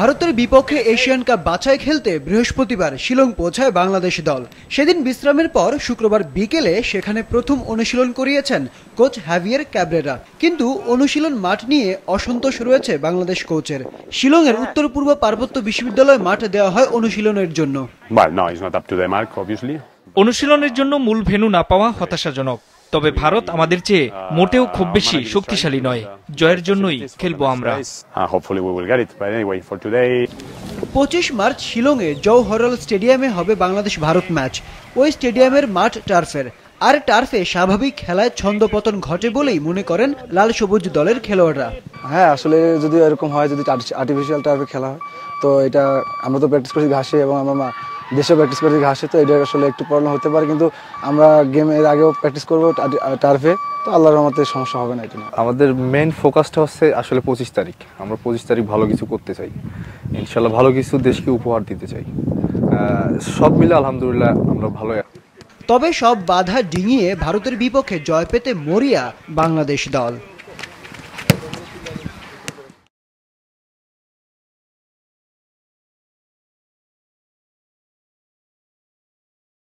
ভারতের বিপক্ষে Asian cup বাছাই খেলতে বৃহস্পতিবার শিলং পৌঁছায় বাংলাদেশ দল। সেদিন বিশ্রামের পর শুক্রবার বিকেলে সেখানে প্রথম অনুশীলন করিয়েছেন কোচ হ্যাভিয়ার ক্যাব্রেরা। কিন্তু অনুশীলন মাঠ নিয়ে অসন্তোষ রয়েছে বাংলাদেশ কোচের। শিলংয়ের উত্তর পূর্ব পার্বত্য বিশ্ববিদ্যালয় মাঠ দেওয়া হয় অনুশীলনের জন্য। অনুশীলনের জন্য মূল ভেন্যু না পাওয়া হতাশাজনক। তবে ভারত আমাদের চেয়ে মোটেও খুব বেশি শক্তিশালী নয়। জয়ের জন্যই খেলবো আমরা। 25 মার্চ শিলংয়ে জওহরলাল স্টেডিয়ামে হবে বাংলাদেশ ভারত ম্যাচ। ওই স্টেডিয়ামের মাঠ টার্ফের, আর টার্ফে স্বাভাবিক খেলায় ছন্দপতন ঘটে বলেই মনে করেন লাল সবুজ দলের খেলোয়াড়রা। হ্যাঁ, আসলে যদি এরকম হয়, যদি আর্টিফিশিয়াল টার্ফে খেলা হয়, তো এটা আমরা তো প্র্যাকটিস করছি ঘাসে এবং আমরা দেশে প্র্যাকটিস করছি ঘাসে, তো এটা আসলে একটু প্রবলেম হতে পারে। কিন্তু আমরা গেমের আগেও প্র্যাকটিস করবো টার্ফে, তো আল্লাহর রহমতে সমস্যা হবে না। এটা আমাদের মেইন ফোকাসটা হচ্ছে আসলে 25 তারিখ। আমরা 25 তারিখ ভালো কিছু করতে চাই, ইনশাল্লাহ ভালো কিছু দেশকে উপহার দিতে চাই। সব মিলে আলহামদুলিল্লাহ আমরা ভালো। তবে সব বাধা ডিঙিয়ে ভারতের বিপক্ষে জয় পেতে মরিয়া বাংলাদেশ দল।